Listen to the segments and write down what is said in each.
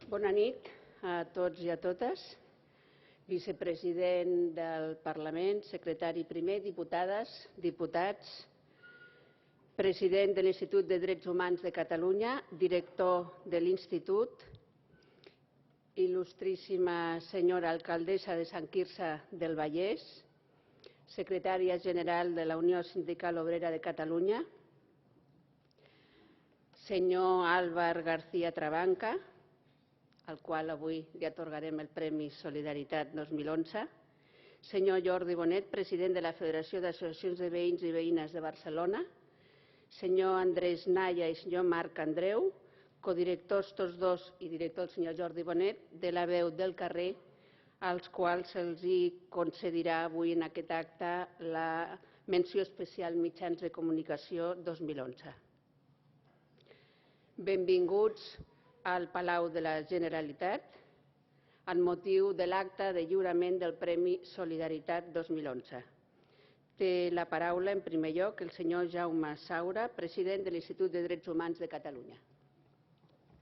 Bona nit a tots i a totes. Vicepresident del Parlament, secretari primer, diputades, diputats, president de l'Institut de Drets Humans de Catalunya, director de l'Institut, il·lustríssima senyora alcaldessa de Sant Quirze del Vallès, secretària general de la Unió Sindical Obrera de Catalunya, senyor Álvar García Trabanca, al qual avui li atorgarem el Premi Solidaritat 2011, senyor Jordi Bonet, president de la Federació d'Associacions de Veïns i Veïnes de Barcelona, senyor Andrés Naya i senyor Marc Andreu, codirectors tots dos i director el senyor Jordi Bonet, de la Veu del Carrer, als quals se'ls concedirà avui en aquest acte la menció especial Mitjans de Comunicació 2011. Benvinguts al Palau de la Generalitat amb motiu de l'acte de lliurament del Premi Solidaritat 2011. Té la paraula, en primer lloc, el senyor Jaume Saura, president de l'Institut de Drets Humans de Catalunya.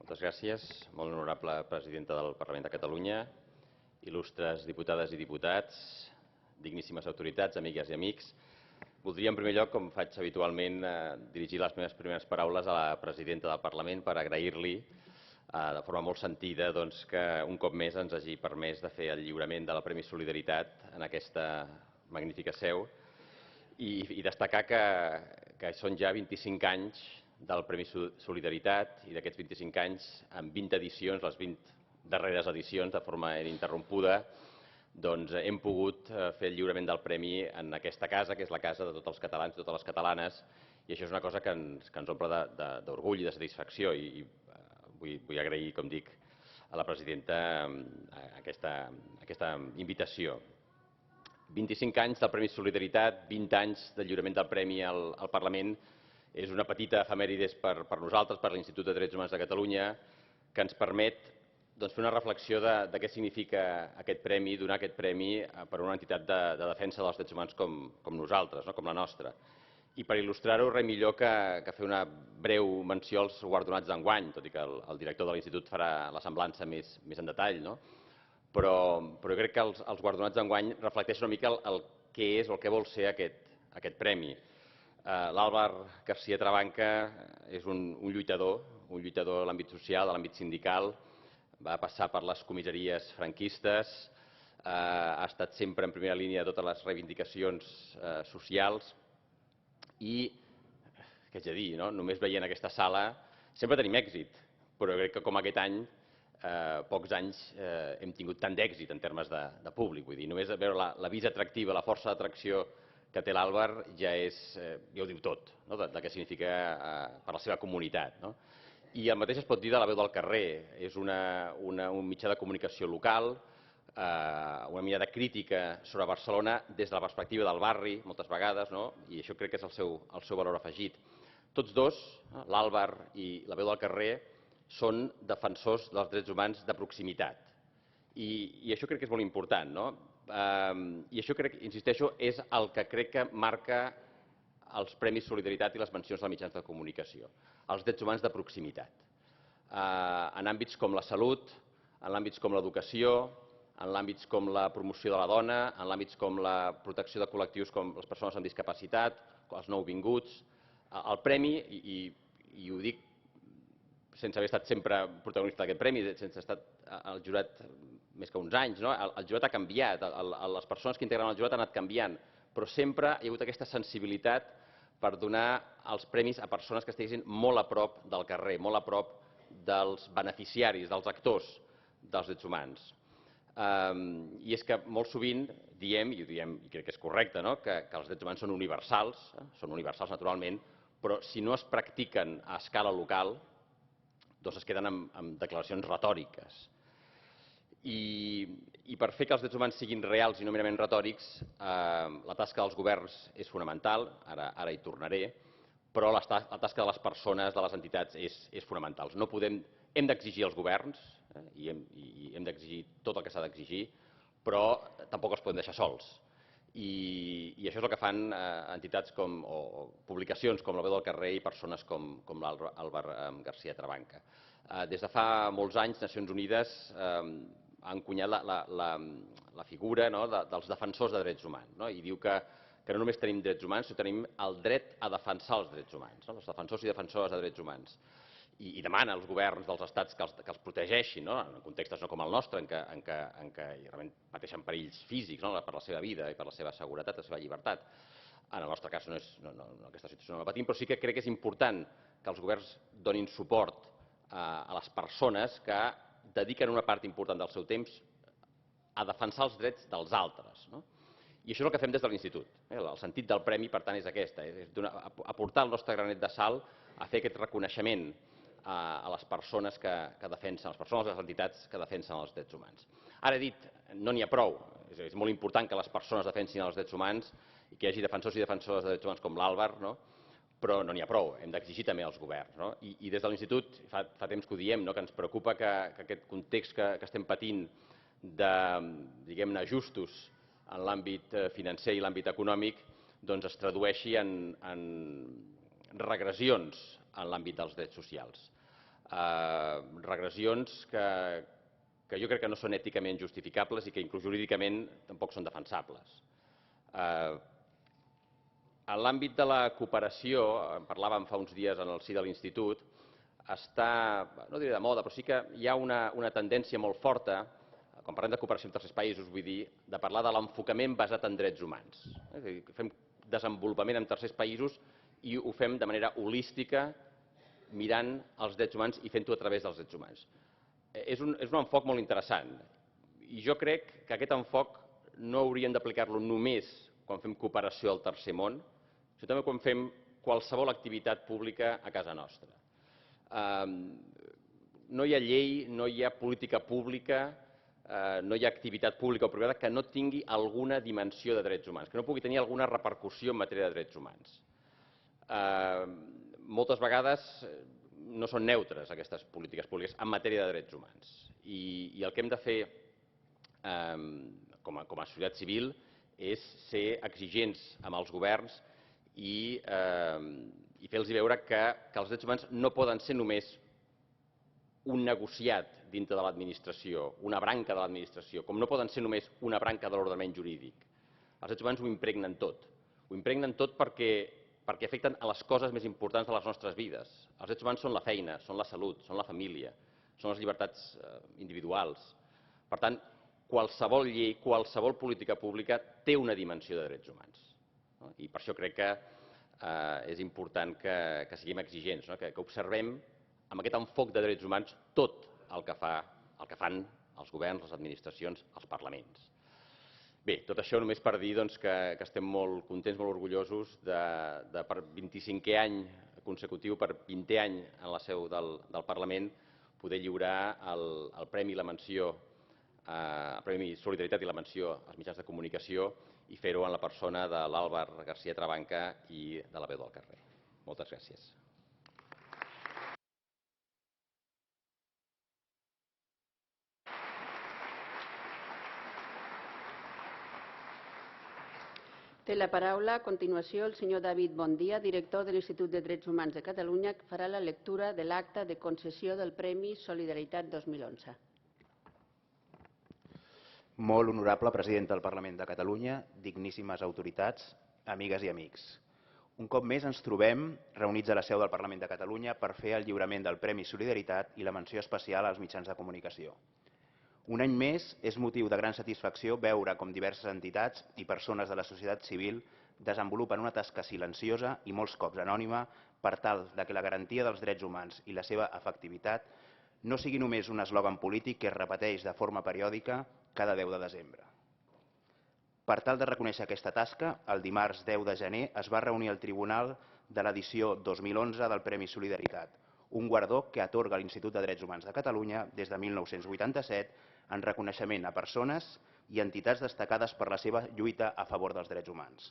Moltes gràcies, molt honorable presidenta del Parlament de Catalunya, il·lustres diputades i diputats, digníssimes autoritats, amigues i amics. Voldria, en primer lloc, com faig habitualment, dirigir les meves primeres paraules a la presidenta del Parlament per agrair-li de forma molt sentida que un cop més ens hagi permès de fer el lliurament del Premi Solidaritat en aquesta magnífica seu i destacar que són ja 25 anys del Premi Solidaritat i d'aquests 25 anys, en 20 edicions, les 20 darreres edicions, de forma ininterrompuda, hem pogut fer el lliurament del premi en aquesta casa, que és la casa de tots els catalans i totes les catalanes, i això és una cosa que ens omple d'orgull i de satisfacció. I vull agrair, com dic, a la presidenta aquesta invitació. 25 anys del Premi Solidaritat, 20 anys del lliurament del Premi al Parlament, és una petita efemèrides per nosaltres, per l'Institut de Drets Humans de Catalunya, que ens permet fer una reflexió de què significa aquest premi, donar aquest premi per a una entitat de defensa dels drets humans com nosaltres, com la nostra. I per il·lustrar-ho, res millor que fer una breu menció als guardonats d'enguany, tot i que el director de l'Institut farà la semblança més en detall. Però jo crec que els guardonats d'enguany reflecteixen una mica el que és o el que vol ser aquest premi. L'Álvar García Trabanca és un lluitador de l'àmbit social, de l'àmbit sindical, va passar per les comissaries franquistes, ha estat sempre en primera línia de totes les reivindicacions socials i, què haig de dir, només veient aquesta sala, sempre tenim èxit, però crec que com aquest any, pocs anys hem tingut tant d'èxit en termes de públic. Vull dir, només veure la visa atractiva, la força d'atracció que té l'Álvar ja ho diu tot, de què significa per la seva comunitat. I el mateix es pot dir de la Veu del Carrer. És un mitjà de comunicació local, una mirada crítica sobre Barcelona des de la perspectiva del barri, moltes vegades, i això crec que és el seu valor afegit. Tots dos, l'Álvar i la Veu del Carrer, són defensors dels drets humans de proximitat. I això crec que és molt important. I això, insisteixo, és el que crec que marca els Premis Solidaritat i les mencions als mitjans de comunicació. Els drets humans de proximitat. En àmbits com la salut, en l'àmbits com l'educació, en l'àmbits com la promoció de la dona, en l'àmbits com la protecció de col·lectius com les persones amb discapacitat, els nouvinguts. El premi, i ho dic sense haver estat sempre protagonista d'aquest premi, sense estar al jurat més que uns anys, el jurat ha canviat, les persones que integren el jurat han anat canviant, però sempre hi ha hagut aquesta sensibilitat per donar els premis a persones que estiguessin molt a prop del carrer, molt a prop dels beneficiaris, dels actors dels drets humans. I és que molt sovint diem, i ho diem i crec que és correcte, que els drets humans són universals naturalment, però si no es practiquen a escala local, doncs es queden amb declaracions retòriques. I per fer que els drets humans siguin reals i no merament retòrics, la tasca dels governs és fonamental, ara hi tornaré, però la tasca de les persones, de les entitats, és fonamental. Hem d'exigir als governs, i hem d'exigir tot el que s'ha d'exigir, però tampoc els podem deixar sols. I això és el que fan entitats o publicacions com La Veu del Carrer i persones com l'Àlvar García Trabanca. Des de fa molts anys, Nacions Unides ha encunyat la figura dels defensors de drets humans i diu que no només tenim drets humans, sinó que tenim el dret a defensar els drets humans, els defensors i defensores de drets humans. I demana als governs dels estats que els protegeixin, en contextes no com el nostre, en què realment pateixen perills físics per la seva vida i per la seva seguretat, la seva llibertat. En el nostre cas aquesta situació no la patim, però sí que crec que és important que els governs donin suport a les persones que dediquen una part important del seu temps a defensar els drets dels altres. I això és el que fem des de l'Institut. El sentit del premi, per tant, és aquest, és aportar el nostre granet de sal a fer aquest reconeixement a les persones que defensen, a les persones, a les entitats que defensen els drets humans. Ara he dit, no n'hi ha prou. És molt important que les persones defensin els drets humans i que hi hagi defensors i defensores de drets humans com l'Àlvar, però no n'hi ha prou. Hem d'exigir també als governs. I des de l'Institut, fa temps que ho diem, que ens preocupa que aquest context que estem patint de, diguem-ne, ajustos en l'àmbit financer i l'àmbit econòmic es tradueixi en regressions en l'àmbit dels drets socials. Regressions que jo crec que no són èticament justificables i que inclús jurídicament tampoc són defensables. En l'àmbit de la cooperació, en parlàvem fa uns dies en el si de l'Institut, està, no diré de moda, però sí que hi ha una tendència molt forta, quan parlem de cooperació amb tercers països, vull dir, de parlar de l'enfocament basat en drets humans. És a dir, fem desenvolupament en tercers països i ho fem de manera holística, mirant els drets humans i fent-ho a través dels drets humans. És un enfoc molt interessant i jo crec que aquest enfoc no hauríem d'aplicar-lo només quan fem cooperació al tercer món, sinó també quan fem qualsevol activitat pública a casa nostra. No hi ha llei, no hi ha política pública, no hi ha activitat pública o privada que no tingui alguna dimensió de drets humans, que no pugui tenir alguna repercussió en matèria de drets humans. Moltes vegades no són neutres aquestes polítiques públiques en matèria de drets humans. I el que hem de fer com a societat civil és ser exigents amb els governs i fer-los veure que els drets humans no poden ser només un negociat dintre de l'administració, una branca de l'administració, com no poden ser només una branca de l'ordenament jurídic. Els drets humans ho impregnen tot. Ho impregnen tot perquè afecten a les coses més importants de les nostres vides. Els drets humans són la feina, són la salut, són la família, són les llibertats individuals. Per tant, qualsevol llei, qualsevol política pública té una dimensió de drets humans. I per això crec que és important que siguem exigents, que observem amb aquest enfoc de drets humans tot el que fan els governs, les administracions, els parlaments. Bé, tot això només per dir que estem molt contents, molt orgullosos de per 25è any consecutiu, per 20è any en la seu del Parlament, poder lliurar el Premi Solidaritat i la menció als mitjans de comunicació i fer-ho en la persona de l'Àlvar García Trabanca i de La Veu del Carrer. Moltes gràcies. Té la paraula a continuació el senyor David Bondia, director de l'Institut de Drets Humans de Catalunya, que farà la lectura de l'acta de concessió del Premi Solidaritat 2011. Molt honorable president del Parlament de Catalunya, digníssimes autoritats, amigues i amics. Un cop més ens trobem reunits a la seu del Parlament de Catalunya per fer el lliurament del Premi Solidaritat i la menció especial als mitjans de comunicació. Un any més és motiu de gran satisfacció veure com diverses entitats i persones de la societat civil desenvolupen una tasca silenciosa i molts cops anònima per tal que la garantia dels drets humans i la seva efectivitat no sigui només un eslògan polític que es repeteix de forma periòdica cada 10 de desembre. Per tal de reconèixer aquesta tasca, el dimarts 10 de gener es va reunir el Tribunal de l'edició 2011 del Premi Solidaritat, un guardó que atorga l'Institut de Drets Humans de Catalunya des de 1987 en reconeixement a persones i entitats destacades per la seva lluita a favor dels drets humans.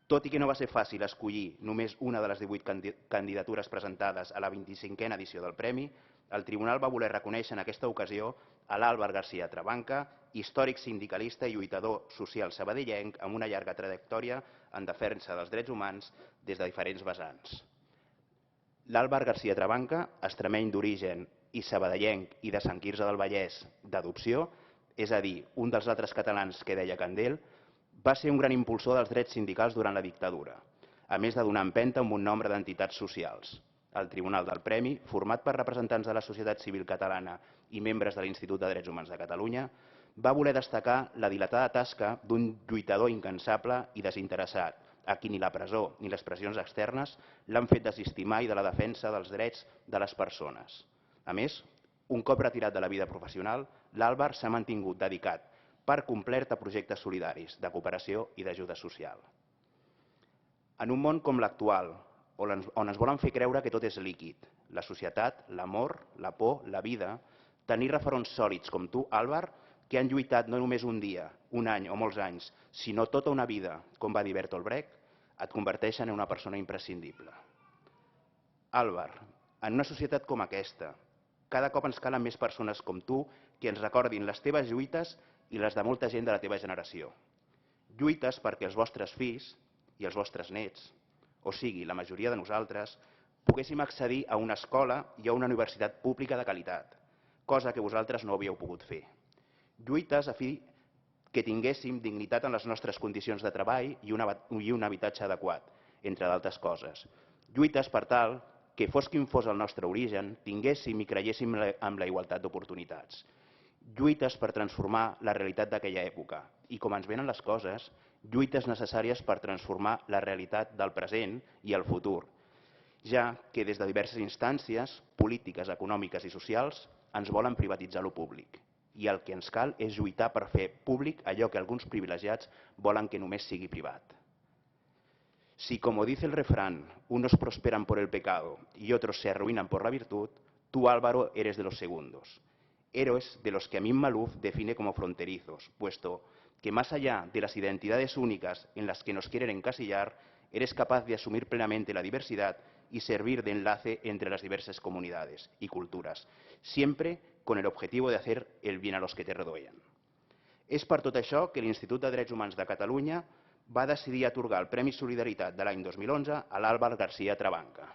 Tot i que no va ser fàcil escollir només una de les 18 candidatures presentades a la 25è edició del Premi, el Tribunal va voler reconèixer en aquesta ocasió a l'Àlvar García Trabanca, històric sindicalista i lluitador social sabadellenc amb una llarga trajectòria en defensa dels drets humans des de diferents vessants. L'Àlvar García Trabanca, extremeny d'origen i sabadellenc i de Sant Quirze del Vallès d'adopció, és a dir, un dels altres catalans que deia Candel, va ser un gran impulsor dels drets sindicals durant la dictadura, a més de donar empenta amb un nombre d'entitats socials. El Tribunal del Premi, format per representants de la societat civil catalana i membres de l'Institut de Drets Humans de Catalunya, va voler destacar la dilatada tasca d'un lluitador incansable i desinteressat, a qui ni la presó ni les pressions externes l'han fet desistir mai de la defensa dels drets de les persones. A més, un cop retirat de la vida professional, l'Àlvar s'ha mantingut dedicat per complet a projectes solidaris, de cooperació i d'ajuda social. En un món com l'actual, on ens volen fer creure que tot és líquid, la societat, l'amor, la por, la vida, tenir referents sòlids com tu, Àlvar, que han lluitat no només un dia, un any o molts anys, sinó tota una vida, com va dir Bertolt Brecht, et converteixen en una persona imprescindible. Àlvar, en una societat com aquesta, cada cop ens calen més persones com tu que ens recordin les teves lluites i les de molta gent de la teva generació. Lluites perquè els vostres fills i els vostres nets, o sigui, la majoria de nosaltres, poguéssim accedir a una escola i a una universitat pública de qualitat, cosa que vosaltres no havíeu pogut fer. Lluites a fi que tinguéssim dignitat en les nostres condicions de treball i un habitatge adequat, entre d'altres coses. Lluites per tal que, fos quin fos el nostre origen, tinguéssim i creiéssim en la igualtat d'oportunitats. Lluites per transformar la realitat d'aquella època i, com ens venen les coses, lluites necessàries per transformar la realitat del present i el futur, ja que des de diverses instàncies polítiques, econòmiques i socials ens volen privatitzar lo públic. I el que ens cal és lluitar per fer públic allò que alguns privilegiats volen que només sigui privat. Si, como dice el refrán, unos prosperan por el pecado y otros se arruinan por la virtud, tú, Álvaro, eres de los segundos. Héroes de los que Amin Maalouf define como fronterizos, puesto que más allá de las identidades únicas en las que nos quieren encasillar, eres capaz de asumir plenamente la diversidad y servir de enlace entre las diversas comunidades y culturas, siempre con el objetivo de hacer el bien a los que te rodean. És per tot això que l'Institut de Drets Humans de Catalunya va decidir atorgar el Premi Solidaritat de l'any 2011 a l'Àlvar García Trabanca.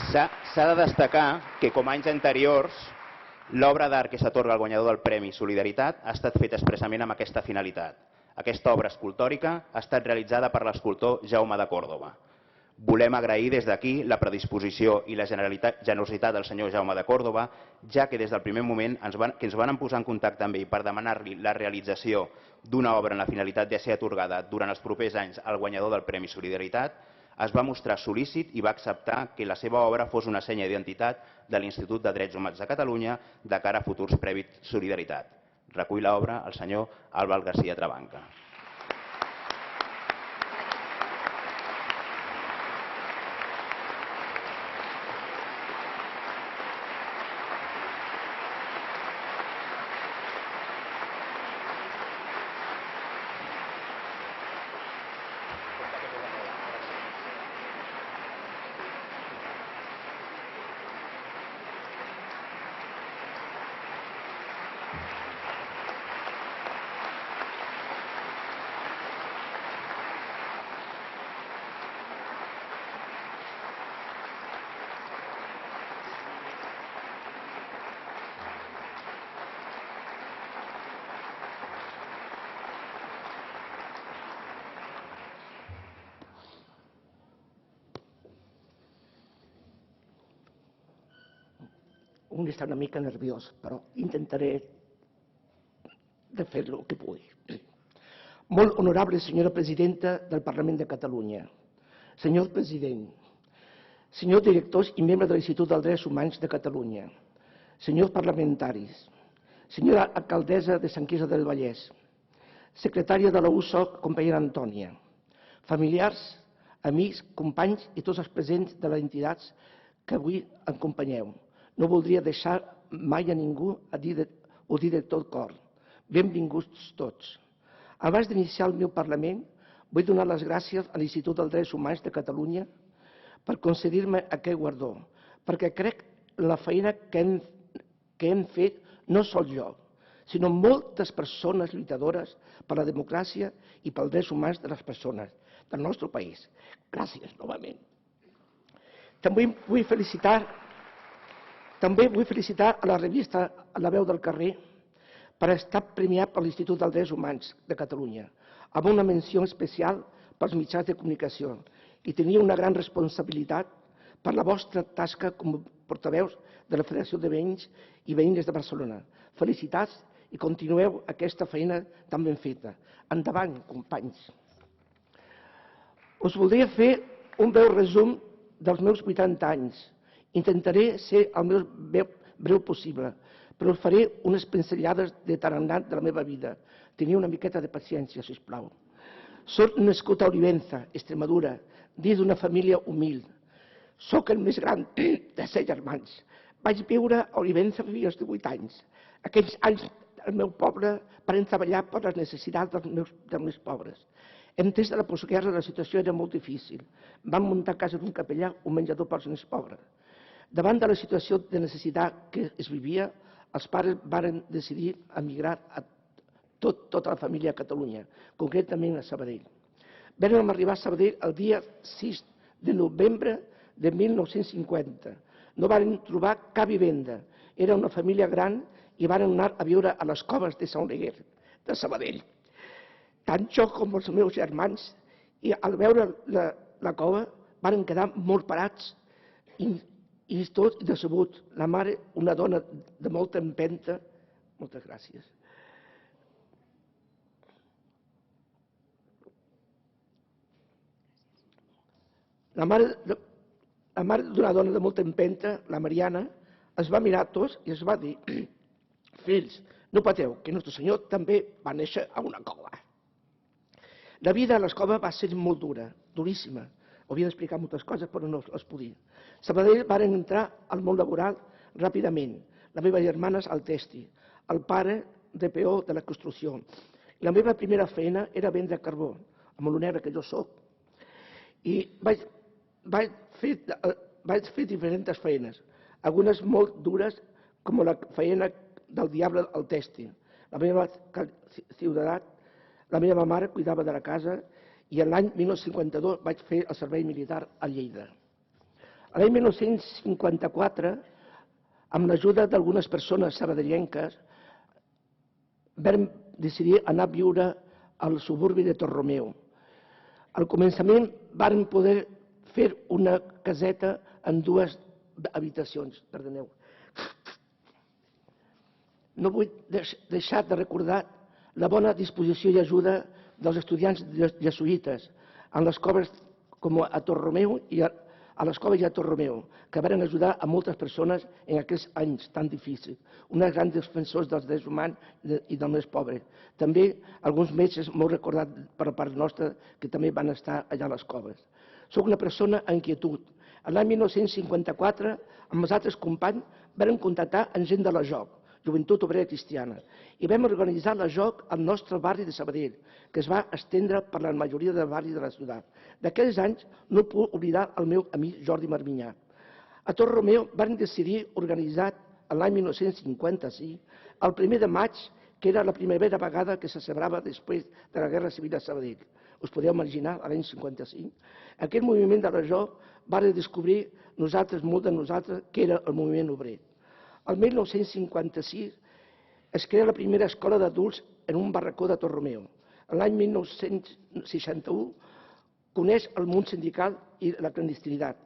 S'ha de destacar que, com anys anteriors, l'obra d'art que s'atorga al guanyador del Premi Solidaritat ha estat feta expressament amb aquesta finalitat. Aquesta obra escultòrica ha estat realitzada per l'escultor Jaume de Còrdova. Volem agrair des d'aquí la predisposició i la generositat del senyor Jaume de Còrdova, ja que des del primer moment que ens van posar en contacte amb ell per demanar-li la realització d'una obra amb la finalitat de ser atorgada durant els propers anys al guanyador del Premi Solidaritat, es va mostrar sol·lícit i va acceptar que la seva obra fos una senya d'identitat de l'Institut de Drets Humans de Catalunya de cara a futurs premis Solidaritat. Recull l'obra el senyor Àlvar García Trabanca. Un està una mica nerviós, però intentaré de fer el que pugui. Molt honorable senyora presidenta del Parlament de Catalunya, senyor president, senyors directors i membres de l'Institut dels Drets Humans de Catalunya, senyors parlamentaris, senyora alcaldessa de Sant Quirze del Vallès, secretària de la USOC, companyera Antònia, familiars, amics, companys i tots els presents de les entitats que avui acompanyeu. No voldria deixar mai a ningú ho dir de tot cor. Benvinguts tots. Abans d'iniciar el meu Parlament, vull donar les gràcies a l'Institut dels Drets Humans de Catalunya per concedir-me aquest guardó, perquè crec la feina que hem fet no sol jo, sinó moltes persones lluitadores per la democràcia i pels drets humans de les persones del nostre país. Gràcies, novament. També vull felicitar a la revista La Veu del Carrer per estar premiat per l'Institut dels Drets Humans de Catalunya, amb una menció especial pels mitjans de comunicació, i tenia una gran responsabilitat per la vostra tasca com a portaveus de la Federació de Veïns i Veïnes de Barcelona. Felicitats i continueu aquesta feina tan ben feta. Endavant, companys. Us voldria fer un breu resum dels meus 80 anys. Intentaré ser el més breu possible, però us faré unes pinzellades de tarannà de la meva vida. Teniu una miqueta de paciència, sisplau. Soc nascut a Olivenza, Extremadura, dins d'una família humil. Soc el més gran de 7 germans. Vaig viure a Olivenza fins als 18 anys. Aquells anys al meu poble varen treballar per les necessitats dels més pobres. En temps de la postguerra la situació era molt difícil. Vam muntar a casa d'un capellà un menjador pels més pobres. Davant de la situació de necessitat que es vivia, els pares varen decidir emigrar a tota la família a Catalunya, concretament a Sabadell. Vam arribar a Sabadell el dia 6 de novembre de 1950. No varen trobar cap vivenda. Era una família gran i varen anar a viure a les coves de Sant Oleguer, de Sabadell. Tant jo com els meus germans, i al veure la cova, varen quedar molt parats i tot decebuts. La mare, una dona de molta empenta, moltes gràcies. La mare d'una dona de molta empenta, la Mariana, es va mirar a tots i es va dir: fills, no pateu, que Nostre Senyor també va néixer a una cova. La vida a l'escova va ser molt dura, duríssima. Hauria d'explicar moltes coses, però no les podia. Sabadell varen entrar al món laboral ràpidament. La meva germana al tèxtil, el pare de peó de la construcció. La meva primera feina era vendre carbó, a Molonera, que jo soc. I vaig fer diferents feines, algunes molt dures, com la feina del diable al tèxtil. La meva mare cuidava de la casa i l'any 1952 vaig fer el servei militar a Lleida. L'any 1954, amb l'ajuda d'algunes persones sabadellenques, vam decidir anar a viure al suburbi de Torromeu. Al començament vam poder fer una caseta en 2 habitacions. Perdoneu. No vull deixar de recordar la bona disposició i ajuda dels estudiants jesuïtes en les coves com a Torromeu i a les coves i a Torromeu, que van ajudar a moltes persones en aquests anys tan difícils. Uns grans defensors dels drets humans i dels més pobres. També alguns metges molt recordats per part nostra que també van estar allà a les coves. Soc una persona en quietud. L'any 1954, amb els altres companys, vam contactar amb gent de la JOC, Joventut Obrera Cristiana, i vam organitzar la JOC al nostre barri de Sabadell, que es va estendre per la majoria de barris de la ciutat. D'aquells anys no puc oblidar el meu amic Jordi Marminyà. A Torromeu van decidir organitzar l'any 1955 el 1 de maig, que era la primera vegada que se celebrava després de la Guerra Civil a Sabadell. Us podeu imaginar, l'any 55. Aquest moviment de la JOC va descobrir molt de nosaltres que era el moviment obrer. El 1956 es crea la primera escola d'adults en un barracó de Torromeu. L'any 1961 coneix el món sindical i la clandestinitat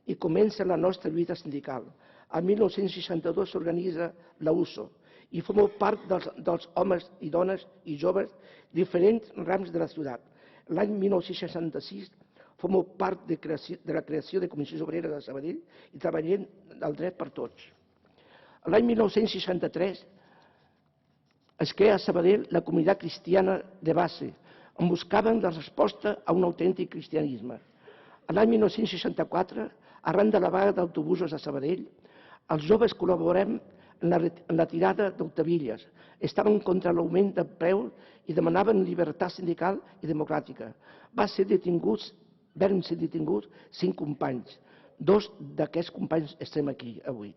i comença la nostra lluita sindical. El 1962 s'organitza la USO i formo part dels homes i dones i joves diferents rams de la ciutat. L'any 1966 formo part de la creació de Comissions Obreres de Sabadell i treballem el dret per tots. L'any 1963 es crea a Sabadell la comunitat cristiana de base, on buscaven la resposta a un autèntic cristianisme. L'any 1964, arran de la vaga d'autobusos a Sabadell, els joves col·laborem en la tirada d'Octavilles. Estaven contra l'augment de preus i demanaven llibertat sindical i democràtica. Vam ser detinguts 5 companys. 2 d'aquests companys estem aquí avui.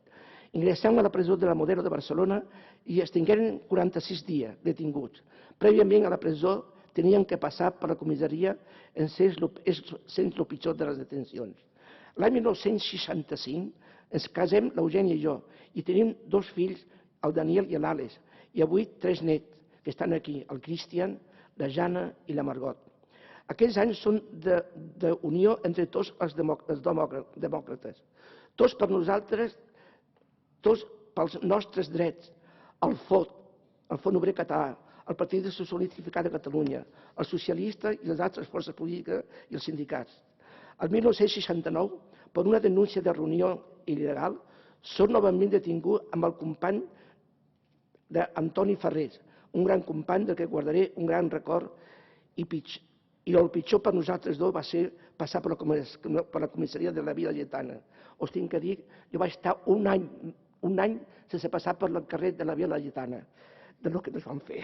Ingressem a la presó de la Modelo de Barcelona i estigueren 46 dies detinguts. Prèviament a la presó tenien que passar per la comissaria sent el pitjor de les detencions. L'any 1965 ens casem l'Eugènia i jo i tenim 2 fills, el Daniel i l'Àlex, i avui 3 nets que estan aquí, el Cristian, la Jana i la Margot. Aquests anys són d'unió entre tots els demòcrates. Tots per nosaltres, tots pels nostres drets, el FOT, el Front Obrer Català, el Partit Socialista Unificat de Catalunya, el Socialista i les altres forces polítiques i els sindicats. El 1969, per una denúncia de reunió il·legal, són novament detingut amb el company d'Antoni Ferrés, un gran company del que guardaré un gran record, i el pitjor per nosaltres dos va ser passar per la comissaria de la Vila Lletana. Us tinc que dir, jo vaig estar un any sense passar per el carrer de la Vila Lletana, del que ens van fer.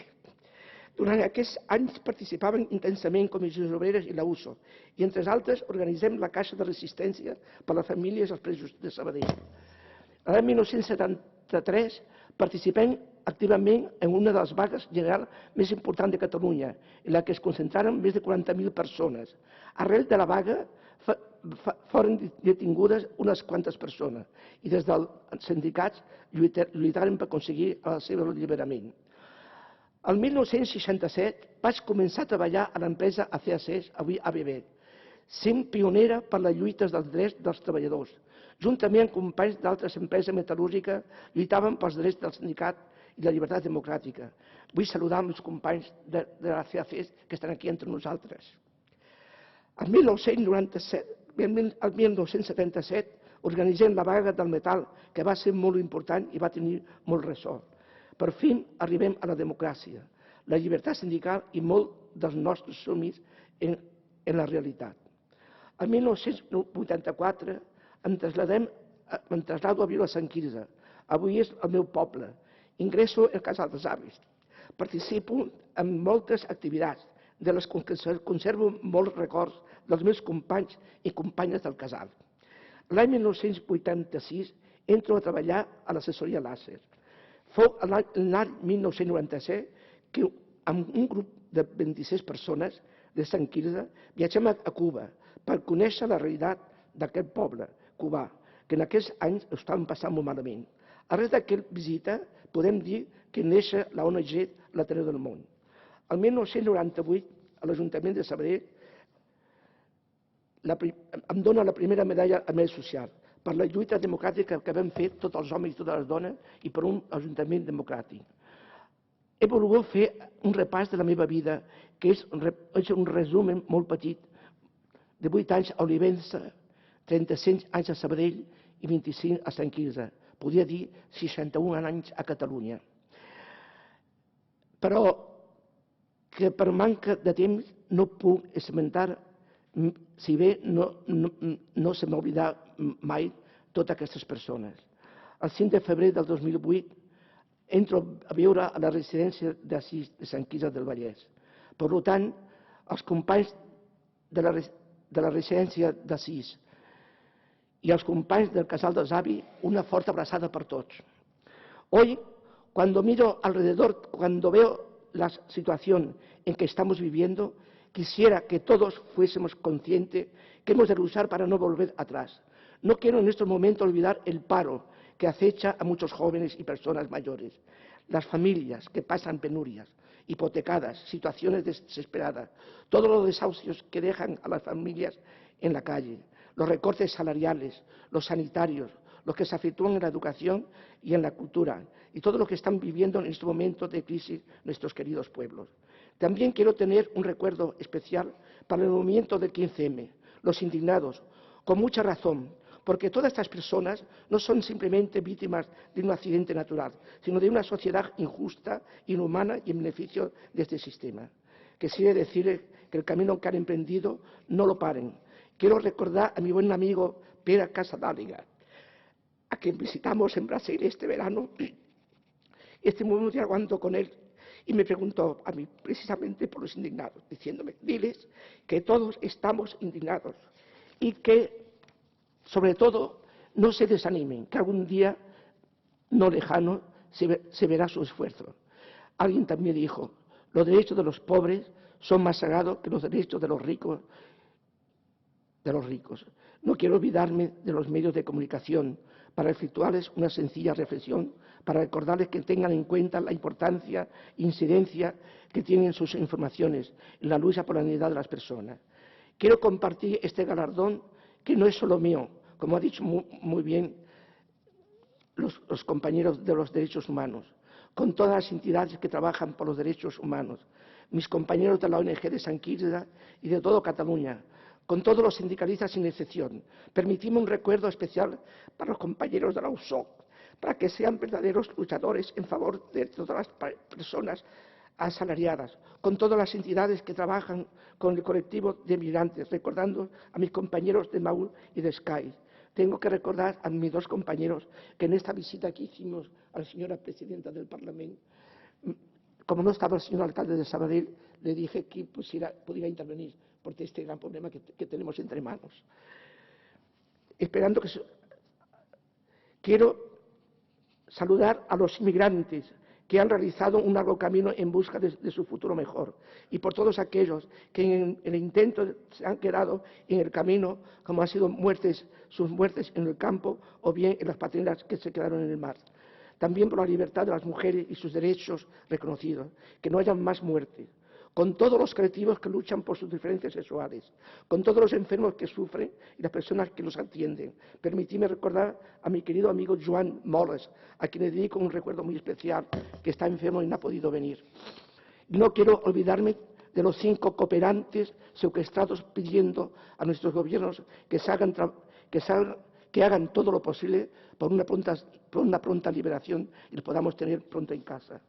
Durant aquests anys participaven intensament Comissions Obreres i la USO, i entre altres organitzem la Caixa de Resistència per a les famílies dels presos de Sabadell. L'any 1973 participem activament en una de les vagues generals més importants de Catalunya, en la que es concentraren més de 40.000 persones. Arrel de la vaga foren detingudes unes quantes persones i des dels sindicats lluitaren per aconseguir el seu alliberament. El 1967 vaig començar a treballar a l'empresa ACACES, avui ABB, sent pionera per les lluites dels drets dels treballadors. Juntament amb companys d'altres empreses metal·lúrgiques lluitaven pels drets del sindicat i la llibertat democràtica. Vull saludar els companys de l'ACACES que estan aquí entre nosaltres. El 1977 organitzem la vaga del metal, que va ser molt important i va tenir molt ressò. Per fi arribem a la democràcia, la llibertat sindical i molt dels nostres somnis en la realitat. El 1984 em trasllado a viure a Sant Quirze. Avui és el meu poble. Ingresso al Casal dels Avis. Participo en moltes activitats, de les que conservo molts records dels meus companys i companyes del casal. L'any 1986 entro a treballar a l'assessoria Làser. Fou l'any 1996 que amb un grup de 26 persones de Sant Quirze viatgem a Cuba per conèixer la realitat d'aquest poble cubà, que en aquests anys ho estaven passant molt malament. Arrel d'aquesta visita podem dir que neix la ONG L'Ateneu del Món. El 1998, a l'Ajuntament de Sabadell, em dona la primera medalla a mèrit social per la lluita democràtica que vam fer tots els homes i totes les dones i per un ajuntament democràtic. He volgut fer un repàs de la meva vida, que és un resum molt petit, de 8 anys a Olivença, 35 anys a Sabadell i 25 a Sant Quirze. Podria dir 61 anys a Catalunya. Però que per manca de temps no puc esmentar, si bé no se m'ha oblidat mai totes aquestes persones. El 5 de febrer del 2008 entro a viure a la residència d'Assís de Sant Quirze del Vallès. Per tant, els companys de la residència d'Assís y a los compañeros del Casal dels Avis, una fuerte abrazada por todos. Hoy, cuando miro alrededor, cuando veo la situación en que estamos viviendo, quisiera que todos fuésemos conscientes que hemos de luchar para no volver atrás. No quiero en estos momentos olvidar el paro que acecha a muchos jóvenes y personas mayores, las familias que pasan penurias, hipotecadas, situaciones desesperadas, todos los desahucios que dejan a las familias en la calle, los recortes salariales, los sanitarios, los que se efectúan en la educación y en la cultura, y todo lo que están viviendo en este momento de crisis nuestros queridos pueblos. También quiero tener un recuerdo especial para el movimiento del 15M, los indignados, con mucha razón, porque todas estas personas no son simplemente víctimas de un accidente natural, sino de una sociedad injusta, inhumana y en beneficio de este sistema. Quisiera decirles que el camino que han emprendido no lo paren Quiero recordar a mi buen amigo Pere Casadáliga, a quien visitamos en Brasil este verano. Estuvimos dialogando con él y me preguntó a mí precisamente por los indignados, diciéndome, diles que todos estamos indignados y que, sobre todo, no se desanimen, que algún día no lejano se verá su esfuerzo. Alguien también dijo, los derechos de los pobres son más sagrados que los derechos de los ricos. No quiero olvidarme de los medios de comunicación para efectuarles una sencilla reflexión, para recordarles que tengan en cuenta la importancia e incidencia que tienen sus informaciones en la lucha por la dignidad de las personas. Quiero compartir este galardón que no es solo mío, como ha dicho muy bien los compañeros de los derechos humanos, con todas las entidades que trabajan por los derechos humanos, mis compañeros de la ONG de Sant Quirze y de toda Cataluña, con todos los sindicalistas sin excepción. Permitidme un recuerdo especial para los compañeros de la USOC, para que sean verdaderos luchadores en favor de todas las personas asalariadas, con todas las entidades que trabajan con el colectivo de migrantes, recordando a mis compañeros de MAUL y de SKY. Tengo que recordar a mis dos compañeros que en esta visita que hicimos a la señora presidenta del Parlamento, como no estaba el señor alcalde de Sabadell, le dije que pudiera intervenir por este gran problema que tenemos entre manos. Quiero saludar a los inmigrantes que han realizado un largo camino en busca de su futuro mejor, y por todos aquellos que en el intento se han quedado en el camino, como han sido sus muertes en el campo o bien en las patrinas que se quedaron en el mar. También por la libertad de las mujeres y sus derechos reconocidos, que no haya más muertes. Con todos los colectivos que luchan por sus diferencias sexuales, con todos los enfermos que sufren y las personas que los atienden. Permitidme recordar a mi querido amigo Joan Moles, a quien le dedico un recuerdo muy especial, que está enfermo y no ha podido venir. No quiero olvidarme de los 5 cooperantes secuestrados, pidiendo a nuestros gobiernos que hagan todo lo posible por una pronta liberación y los podamos tener pronto en casa.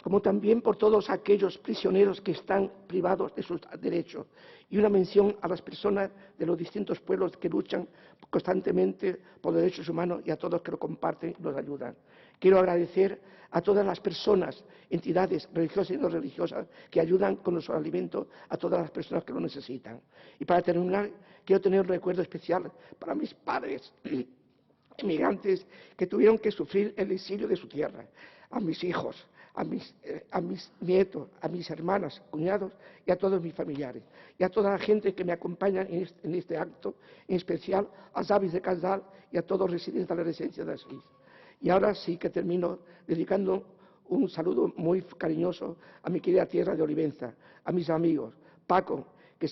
Como también por todos aquellos prisioneros que están privados de sus derechos, y una mención a las personas de los distintos pueblos que luchan constantemente por los derechos humanos y a todos que lo comparten y los ayudan. Quiero agradecer a todas las personas, entidades religiosas y no religiosas, que ayudan con los alimentos a todas las personas que lo necesitan. Y para terminar, quiero tener un recuerdo especial para mis padres inmigrantes que tuvieron que sufrir el exilio de su tierra, a mis hijos, a mis nietos, a mis hermanas, cuñados y a todos mis familiares, y a toda la gente que me acompaña en este acto, en especial a los avis de Casdal y a todos los residentes de la residencia de Asís. Y ahora sí que termino dedicando un saludo muy cariñoso a mi querida tierra de Olivenza, a mis amigos. Paco, que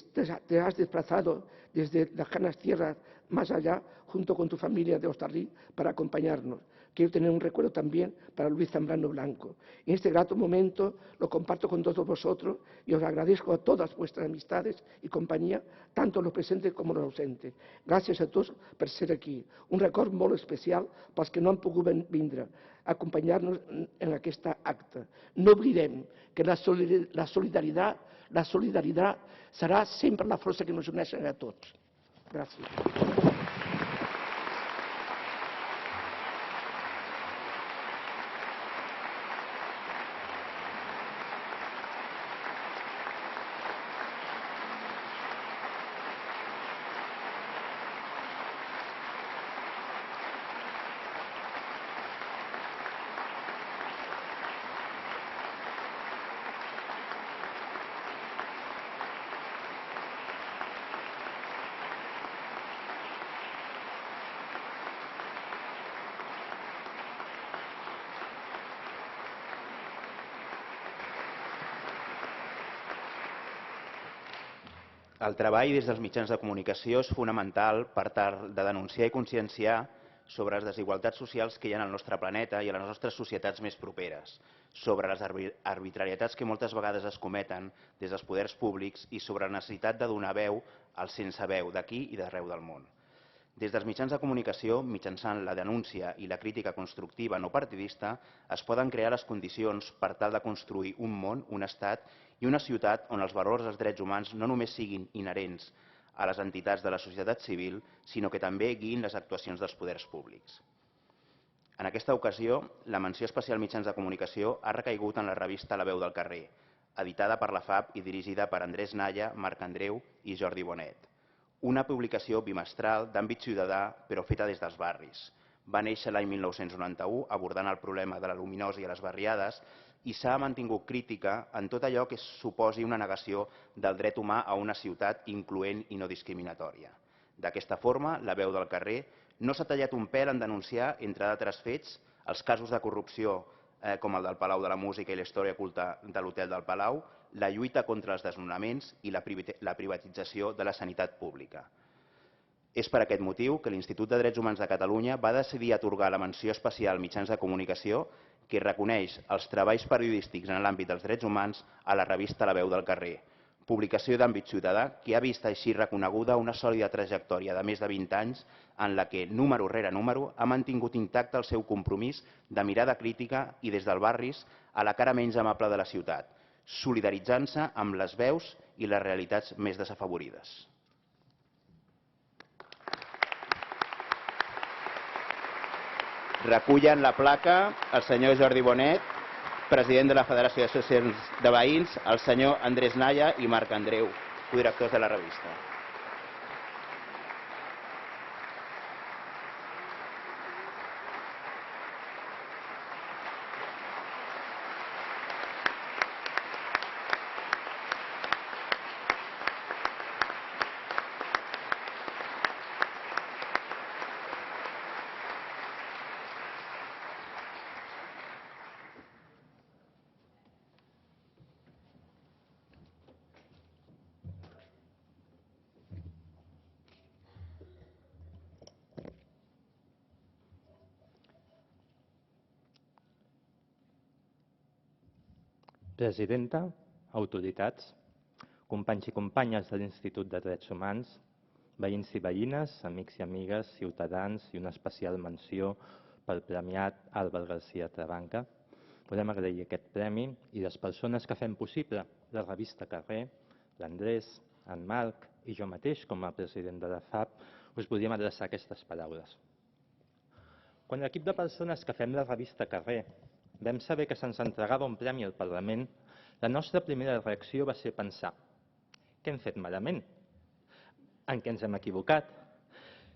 te has desplazado desde lejanas tierras más allá, junto con tu familia de Hostalric, para acompañarnos. Quiero tener un recuerdo también para Luis Zambrano Blanco. En este grato momento lo comparto con todos vosotros y os agradezco a todas vuestras amistades y compañía, tanto los presentes como los ausentes. Gràcies a tots per ser aquí. Un record molt especial pels que no han pogut vindre a acompanyar-nos en aquest acte. No oblidem que la solidaritat serà sempre la força que ens uneix a tots. Gràcies. El treball des dels mitjans de comunicació és fonamental per tal de denunciar i conscienciar sobre les desigualtats socials que hi ha en el nostre planeta i a les nostres societats més properes, sobre les arbitrarietats que moltes vegades es cometen des dels poders públics i sobre la necessitat de donar veu als sense veu d'aquí i d'arreu del món. Des dels mitjans de comunicació, mitjançant la denúncia i la crítica constructiva no partidista, es poden crear les condicions per tal de construir un món, un estat i una ciutat on els valors dels drets humans no només siguin inherents a les entitats de la societat civil, sinó que també guiïn les actuacions dels poders públics. En aquesta ocasió, la menció especial mitjans de comunicació ha recaigut en la revista La veu del carrer, editada per la FAP i dirigida per Andrés Naya, Marc Andreu i Jordi Bonet. Una publicació bimestral d'àmbit ciutadà, però feta des dels barris. Va néixer l'any 1991 abordant el problema de la luminosi a les barriades i s'ha mantingut crítica en tot allò que suposi una negació del dret humà a una ciutat incloent i no discriminatòria. D'aquesta forma, La veu del carrer no s'ha tallat un pèl en denunciar, entre d'altres fets, els casos de corrupció com el del Palau de la Música i la història oculta de l'Hotel del Palau, la lluita contra els desnonaments i la privatització de la sanitat pública. És per aquest motiu que l'Institut de Drets Humans de Catalunya va decidir atorgar la menció especial mitjans de comunicació que reconeix els treballs periodístics en l'àmbit dels drets humans a la revista La veu del carrer, publicació d'àmbit ciutadà que ha vist així reconeguda una sòlida trajectòria de més de 20 anys en la que, número rere número, ha mantingut intacte el seu compromís de mirada crítica i des dels barris a la cara menys amable de la ciutat, solidaritzant-se amb les veus i les realitats més desafavorides. Recullen la placa el senyor Jordi Bonet, president de la Federació d'Associacions de Veïns, el senyor Andrés Naya i Marc Andreu, codirectors de la revista. Presidenta, autoritats, companys i companyes de l'Institut de Drets Humans, veïns i veïnes, amics i amigues, ciutadans i una especial menció pel premiat Àlvar García Trabanca. Volem agrair aquest premi i les persones que fem possible la revista Carrer, l'Andrés, en Marc i jo mateix, com a president de la FAP, us volíem adreçar aquestes paraules. Quan l'equip de persones que fem la revista Carrer vam saber que se'ns entregava un premi al Parlament, la nostra primera reacció va ser pensar: què hem fet malament? En què ens hem equivocat?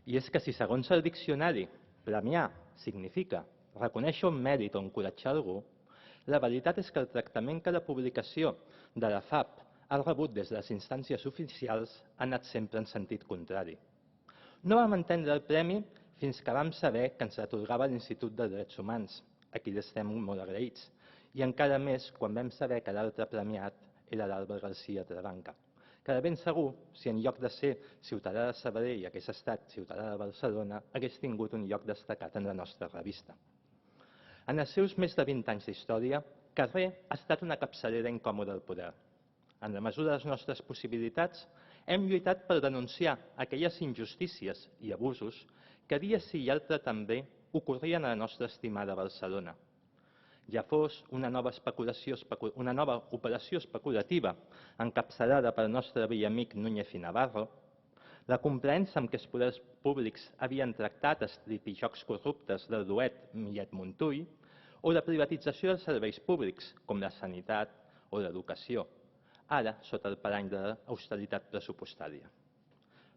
I és que si segons el diccionari premiar significa reconèixer un mèrit o encoratjar algú, la veritat és que el tractament que la publicació de la FAP ha rebut des de les instàncies oficials ha anat sempre en sentit contrari. No vam entendre el premi fins que vam saber que ens atorgava l'Institut de Drets Humans, a qui estem molt agraïts, i encara més quan vam saber que l'altre premiat era l'Àlvar García Trabanca, que de ben segur, si en lloc de ser ciutadà de Sabadell hagués estat ciutadà de Barcelona, hagués tingut un lloc destacat en la nostra revista. En els seus més de 20 anys d'història, Carrer ha estat una capçalera incòmoda del poder. En la mesura de les nostres possibilitats, hem lluitat per denunciar aquelles injustícies i abusos que dia sí i altre també ocorrien a la nostra estimada Barcelona. Ja fos una nova operació especulativa encapçalada pel nostre vell amic Núñez i Navarro, la complaença amb què els poders públics havien tractat els tripijocs corruptes del duet Millet-Montull o la privatització dels serveis públics, com la sanitat o l'educació, ara sota el parany de l'austeritat pressupostària.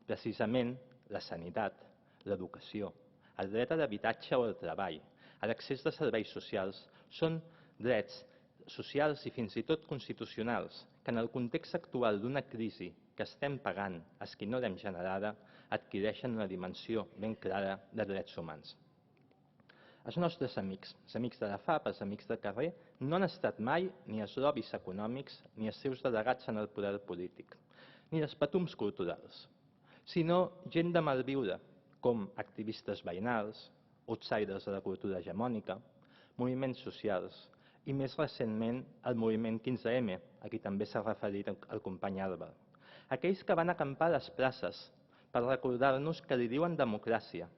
Precisament la sanitat, l'educació, el dret a l'habitatge o al treball, a l'accés de serveis socials, són drets socials i fins i tot constitucionals que en el context actual d'una crisi que estem pagant els qui no l'hem generada adquireixen una dimensió ben clara de drets humans. Els nostres amics, els amics de la FAP, els amics de Carrer, no han estat mai ni els lobbys econòmics ni els seus delegats en el poder polític, ni els patums culturals, sinó gent de malviure, com activistes veïnals, outsiders de la cultura hegemònica, moviments socials i, més recentment, el moviment 15M, a qui també s'ha referit el company Àlvar. Aquells que van acampar a les places per recordar-nos que li diuen democràcia,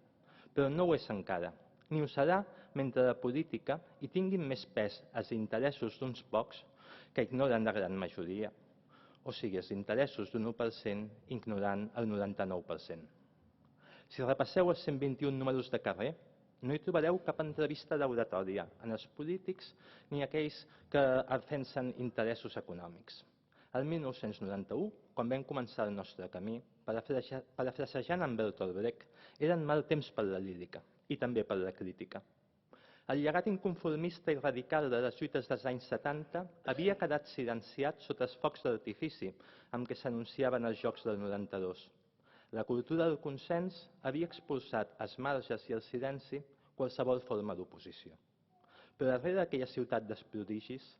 però no ho és encara, ni ho serà mentre la política hi tinguin més pes els interessos d'uns pocs que ignoren la gran majoria, o sigui, els interessos d'un 1% ignorant el 99%. Si repasseu els 121 números de carrer, no hi trobareu cap entrevista d'oratòria en els polítics ni aquells que defensen interessos econòmics. El 1991, quan vam començar el nostre camí, parafrasejant en Bertolt Brecht, eren mal temps per la lírica i també per la crítica. El llegat inconformista i radical de les lluites dels anys 70 havia quedat silenciat sota els focs d'artifici amb què s'anunciaven els Jocs del 92. La cultura del consens havia expulsat als marges i al silenci qualsevol forma d'oposició. Però darrere d'aquella ciutat dels prodigis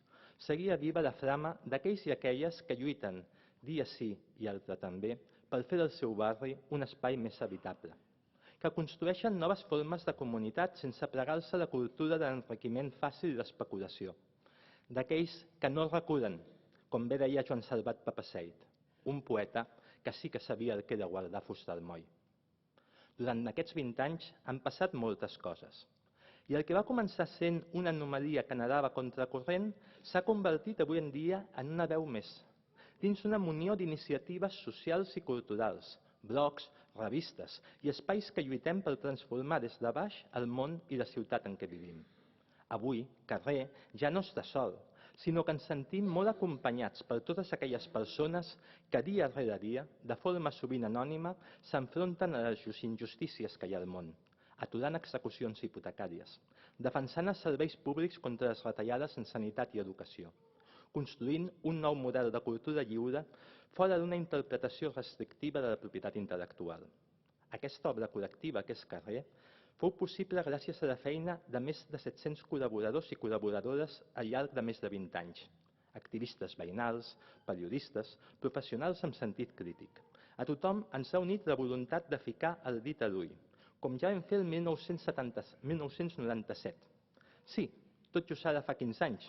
seguia viva la flama d'aquells i aquelles que lluiten dia sí i altre també per fer del seu barri un espai més habitable, que construeixen noves formes de comunitat sense plegar-se a la cultura de l'enriquiment fàcil i l'especulació, d'aquells que no reculen, com bé deia Joan Salvat Papasseit, un poeta que sí que sabia el que era guardar fusta al moll. Durant aquests 20 anys han passat moltes coses, i el que va començar sent una anomalia que nedava contracorrent s'ha convertit avui en dia en una veu més, dins una munió d'iniciatives socials i culturals, blogs, revistes i espais que lluitem per transformar des de baix el món i la ciutat en què vivim. Avui, carrer, ja no està sol, sinó que ens sentim molt acompanyats per totes aquelles persones que dia rere dia, de forma sovint anònima, s'enfronten a les injustícies que hi ha al món, aturant execucions hipotecàries, defensant els serveis públics contra les retallades en sanitat i educació, construint un nou model de cultura lliure fora d'una interpretació restrictiva de la propietat intel·lectual. Aquesta obra col·lectiva, que és carrer, fou possible gràcies a la feina de més de 700 col·laboradors i col·laboradores al llarg de més de 20 anys. Activistes veïnals, periodistes, professionals amb sentit crític. A tothom ens ha unit la voluntat de ficar el dit a l'ull, com ja vam fer el 1997. Sí, tot just ara fa 15 anys,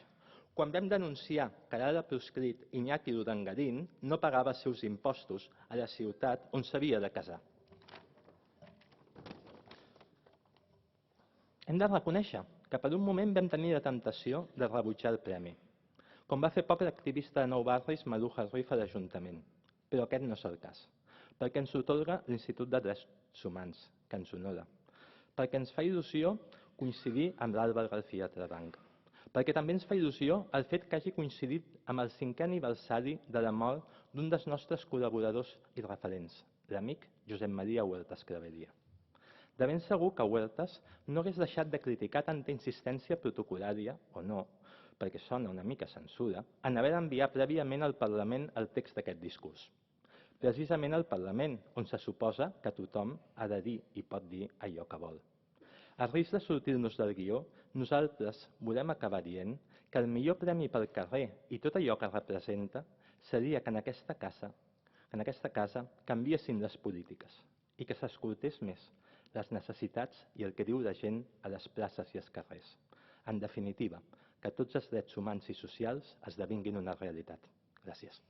quan vam denunciar que l'ara proscrit Iñaki Urdangarín no pagava els seus impostos a la ciutat on s'havia de casar. Hem de reconèixer que per un moment vam tenir la temptació de rebutjar el premi, com va fer poc l'activista de Nou Barris Maruja Ruiz a l'Ajuntament. Però aquest no és el cas, perquè ens atorga l'Institut de Drets Humans, que ens honora, perquè ens fa il·lusió coincidir amb l'Àlvar García Trabanca, perquè també ens fa il·lusió el fet que hagi coincidit amb el 5è aniversari de la mort d'un dels nostres col·laboradors i referents, l'amic Josep Maria Huertas Claveria. De ben segur que Huertas no hagués deixat de criticar tanta insistència protocolària, o no, perquè sona una mica censura, en haver d'enviar prèviament al Parlament el text d'aquest discurs. Precisament al Parlament, on se suposa que tothom ha de dir i pot dir allò que vol. A risc de sortir-nos del guió, nosaltres volem acabar dient que el millor premi pel carrer i tot allò que representa seria que en aquesta casa canviessin les polítiques i que s'escoltés més les necessitats i el que diu la gent a les places i als carrers. En definitiva, que tots els drets humans i socials esdevinguin una realitat. Gràcies.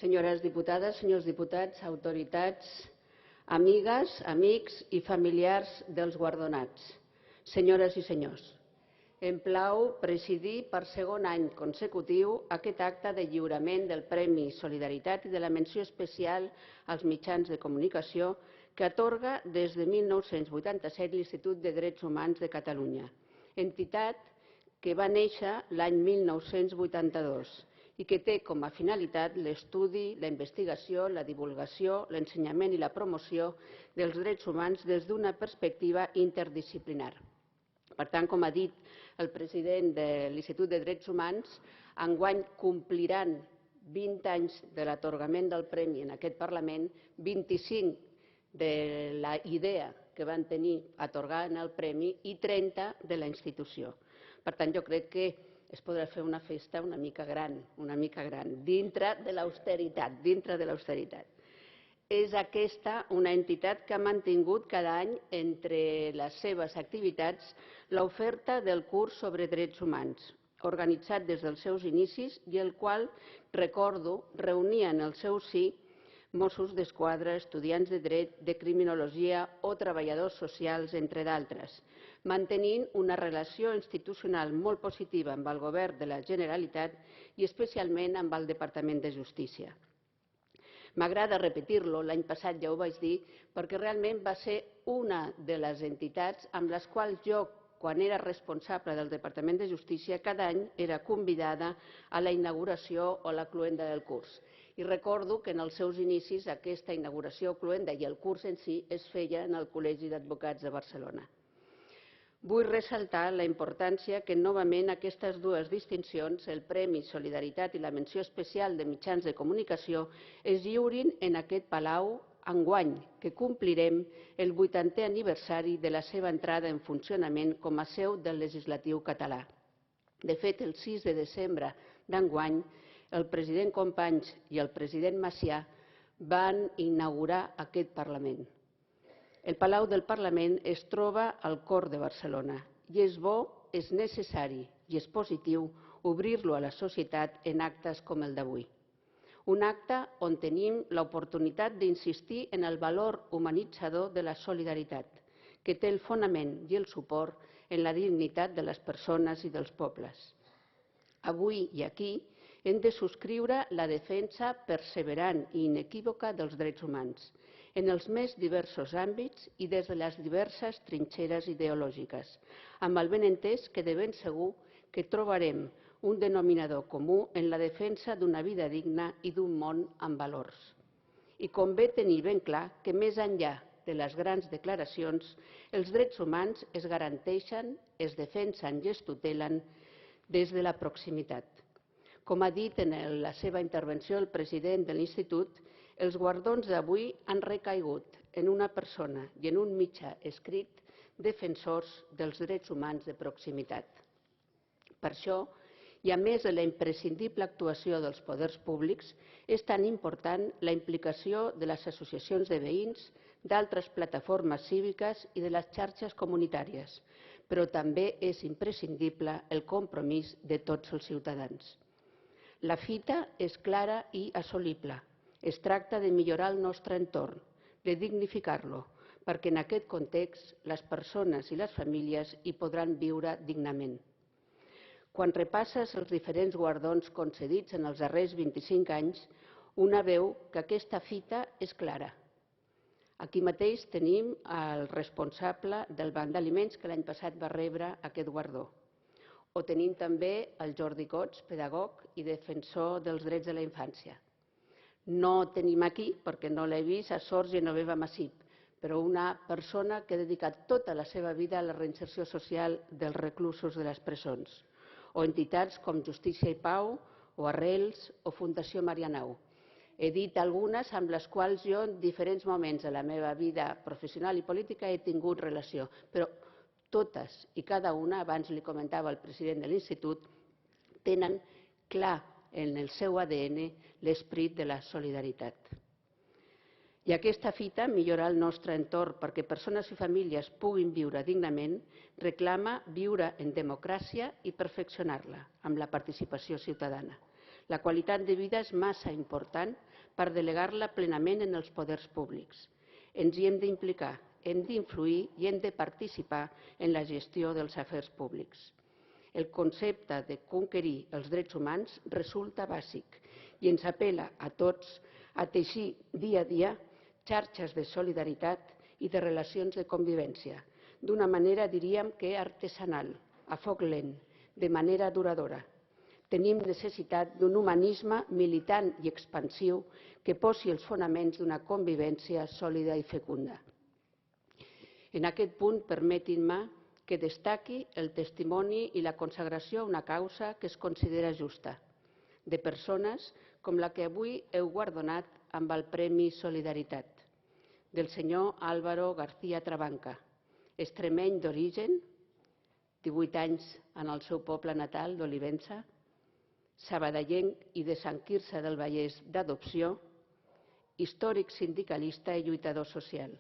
Senyores diputades, senyors diputats, autoritats, amigues, amics i familiars dels guardonats, senyores i senyors, em plau presidir per segon any consecutiu aquest acte de lliurament del Premi Solidaritat i de la menció especial als mitjans de comunicació que atorga des de 1987 l'Institut de Drets Humans de Catalunya, entitat que va néixer l'any 1982 i que té com a finalitat l'estudi, la investigació, la divulgació, l'ensenyament i la promoció dels drets humans des d'una perspectiva interdisciplinar. Per tant, com ha dit el president de l'Institut de Drets Humans, enguany compliran 20 anys de l'atorgament del premi en aquest Parlament, 25 de la idea que van tenir atorgant el premi i 30 de la institució. Per tant, jo crec que es podrà fer una festa una mica gran, dintre de l'austeritat. És aquesta una entitat que ha mantingut cada any entre les seves activitats l'oferta del curs sobre drets humans, organitzat des dels seus inicis i el qual, recordo, reunia en el seu si Mossos d'Esquadra, estudiants de dret, de criminologia o treballadors socials, entre d'altres, mantenint una relació institucional molt positiva amb el Govern de la Generalitat i especialment amb el Departament de Justícia. M'agrada repetir-lo, l'any passat ja ho vaig dir, perquè realment va ser una de les entitats amb les quals jo, quan era responsable del Departament de Justícia, cada any era convidada a la inauguració o la cloenda del curs. I recordo que en els seus inicis aquesta inauguració, cloenda i el curs en si es feia en el Col·legi d'Advocats de Barcelona. Vull ressaltar la importància que novament aquestes dues distincions, el Premi Solidaritat i la Menció Especial de Mitjans de Comunicació, es lliurin en aquest Palau enguany, que complirem el 80è aniversari de la seva entrada en funcionament com a seu del legislatiu català. De fet, el 6 de desembre d'enguany, el president Companys i el president Macià van inaugurar aquest Parlament. El Palau del Parlament es troba al cor de Barcelona i és bo, és necessari i és positiu obrir-lo a la societat en actes com el d'avui. Un acte on tenim l'oportunitat d'insistir en el valor humanitzador de la solidaritat, que té el fonament i el suport en la dignitat de les persones i dels pobles. Avui i aquí hem de subscriure la defensa perseverant i inequívoca dels drets humans, en els més diversos àmbits i des de les diverses trinxeres ideològiques, amb el benentès que de ben segur que trobarem un denominador comú en la defensa d'una vida digna i d'un món amb valors. I convé tenir ben clar que més enllà de les grans declaracions, els drets humans es garanteixen, es defensen i es tutelen des de la proximitat. Com ha dit en la seva intervenció el president de l'Institut, els guardons d'avui han recaigut en una persona i en un mitjà escrit defensors dels drets humans de proximitat. Per això, i a més de la imprescindible actuació dels poders públics, és tan important la implicació de les associacions de veïns, d'altres plataformes cíviques i de les xarxes comunitàries, però també és imprescindible el compromís de tots els ciutadans. La fita és clara i assolible. Es tracta de millorar el nostre entorn, de dignificar-lo, perquè en aquest context les persones i les famílies hi podran viure dignament. Quan repasses els diferents guardons concedits en els darrers 25 anys, una veu que aquesta fita és clara. Aquí mateix tenim el responsable del Banc d'Aliments que l'any passat va rebre aquest guardó. O tenim també el Jordi Cots, pedagog i defensor dels drets de la infància. No tenim aquí, perquè no l'he vist, a Sor Genoveva Massip, però una persona que ha dedicat tota la seva vida a la reinserció social dels reclusos de les presons, o entitats com Justícia i Pau, o Arrels, o Fundació Marianao. He dit algunes amb les quals jo en diferents moments de la meva vida professional i política he tingut relació, però totes i cada una, abans li comentava el president de l'Institut, tenen clar en el seu ADN l'esperit de la solidaritat. I aquesta fita, millorar el nostre entorn perquè persones i famílies puguin viure dignament, reclama viure en democràcia i perfeccionar-la amb la participació ciutadana. La qualitat de vida és massa important per delegar-la plenament en els poders públics. Ens hi hem d'implicar, hem d'influir i hem de participar en la gestió dels afers públics. El concepte de conquerir els drets humans resulta bàsic i ens apel·la a tots a teixir dia a dia xarxes de solidaritat i de relacions de convivència, d'una manera, diríem que artesanal, a foc lent, de manera duradora. Tenim necessitat d'un humanisme militant i expansiu que posi els fonaments d'una convivència sòlida i fecunda. En aquest punt, permetin-me que destaqui el testimoni i la consagració a una causa que es considera justa, de persones com la que avui heu guardonat amb el Premi Solidaritat, del senyor Álvaro García Trabanca, extremeny d'origen, 18 anys en el seu poble natal d'Olivença, sabadellenc i de Sant Quirze del Vallès d'adopció, històric sindicalista i lluitador social,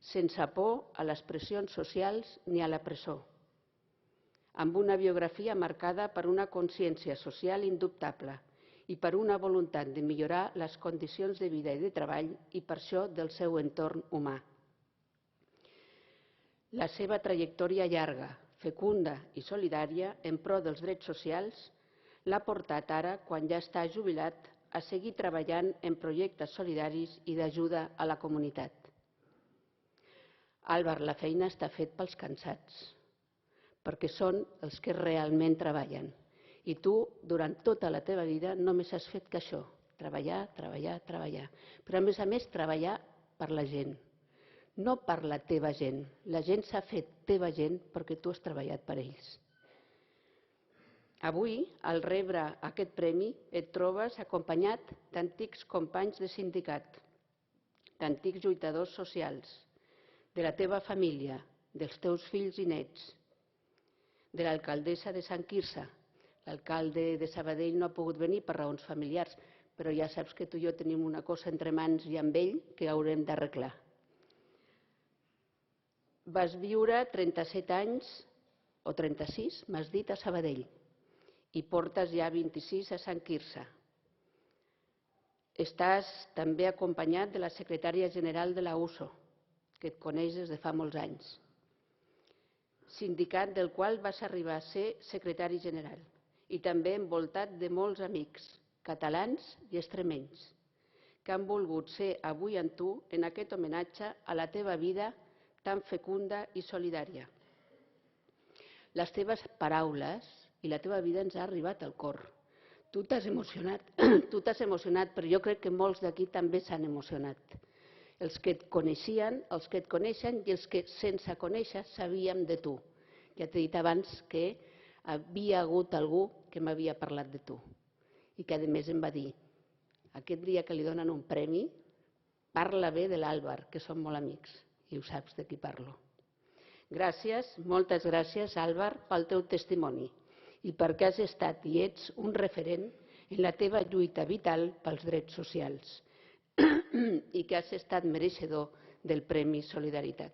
sense por a les pressions socials ni a la presó, amb una biografia marcada per una consciència social indubtable i per una voluntat de millorar les condicions de vida i de treball i per això del seu entorn humà. La seva trajectòria llarga, fecunda i solidària en pro dels drets socials l'ha portat ara, quan ja està jubilat, a seguir treballant en projectes solidaris i d'ajuda a la comunitat. Álvar, la feina està fet pels cansats, perquè són els que realment treballen. I tu, durant tota la teva vida, només has fet que això, treballar, treballar, treballar. Però, a més, treballar per la gent, no per la teva gent. La gent s'ha fet teva gent perquè tu has treballat per ells. Avui, al rebre aquest premi, et trobes acompanyat d'antics companys de sindicat, d'antics lluitadors socials, de la teva família, dels teus fills i nets, de l'alcaldessa de Sant Quirze. L'alcalde de Sabadell no ha pogut venir per raons familiars, però ja saps que tu i jo tenim una cosa entre mans i amb ell que haurem d'arreglar. Vas viure 37 anys, o 36, m'has dit, a Sabadell, i portes ja 26 a Sant Quirze. Estàs també acompanyat de la secretària general de la USO, que et coneix des de fa molts anys, sindicat del qual vas arribar a ser secretari general, i també envoltat de molts amics, catalans i extremenys, que han volgut ser avui amb tu en aquest homenatge a la teva vida tan fecunda i solidària. Les teves paraules i la teva vida ens ha arribat al cor. Tu t'has emocionat, però jo crec que molts d'aquí també s'han emocionat. Els que et coneixien, els que et coneixen i els que sense conèixer sabíem de tu. Ja t'he dit abans que havia hagut algú que m'havia parlat de tu i que a més em va dir: aquest dia que li donen un premi, parla bé de l'Álvar, que som molt amics, i ho saps de qui parlo. Gràcies, moltes gràcies, Álvar, pel teu testimoni i perquè has estat i ets un referent en la teva lluita vital pels drets socials i que has estat mereixedor del Premi Solidaritat.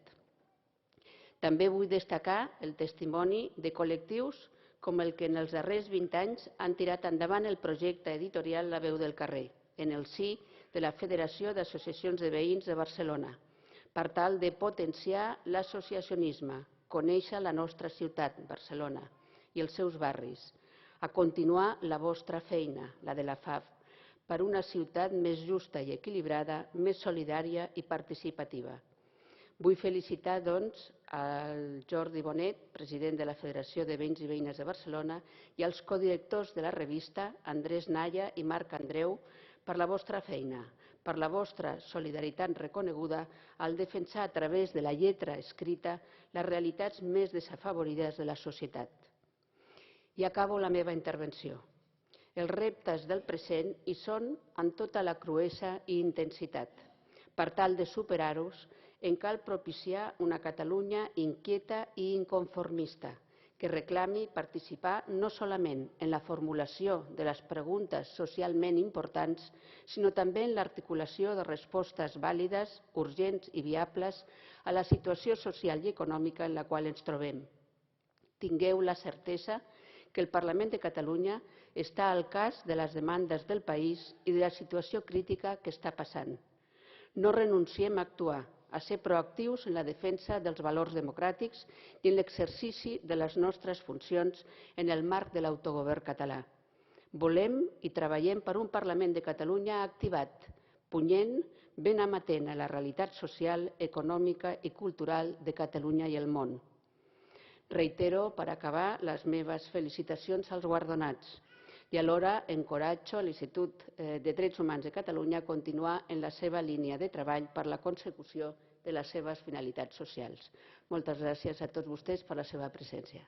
També vull destacar el testimoni de col·lectius com el que en els darrers 20 anys han tirat endavant el projecte editorial La veu del carrer, en el si de la Federació d'Associacions de Veïns de Barcelona, per tal de potenciar l'associacionisme, conèixer la nostra ciutat, Barcelona, i els seus barris, a continuar la vostra feina, la de la FAF, per una ciutat més justa i equilibrada, més solidària i participativa. Vull felicitar, doncs, al Jordi Bonet, president de la Federació de Veïns i Veïnes de Barcelona, i als codirectors de la revista, Andrés Naya i Marc Andreu, per la vostra feina, per la vostra solidaritat reconeguda al defensar a través de la lletra escrita les realitats més desafavorides de la societat. I acabo la meva intervenció. Els reptes del present hi són amb tota la cruesa i intensitat. Per tal de superar-los, en cal propiciar una Catalunya inquieta i inconformista, que reclami participar no solament en la formulació de les preguntes socialment importants, sinó també en l'articulació de respostes vàlides, urgents i viables a la situació social i econòmica en la qual ens trobem. Tingueu la certesa que el Parlament de Catalunya està al cas de les demandes del país i de la situació crítica que està passant. No renunciem a actuar, a ser proactius en la defensa dels valors democràtics i en l'exercici de les nostres funcions en el marc de l'autogovern català. Volem i treballem per un Parlament de Catalunya activat, punyent, ben amatent a la realitat social, econòmica i cultural de Catalunya i el món. Reitero, per acabar, les meves felicitacions als guardonats i alhora encoratjo l'Institut de Drets Humans de Catalunya a continuar en la seva línia de treball per la consecució de les seves finalitats socials. Moltes gràcies a tots vostès per la seva presència.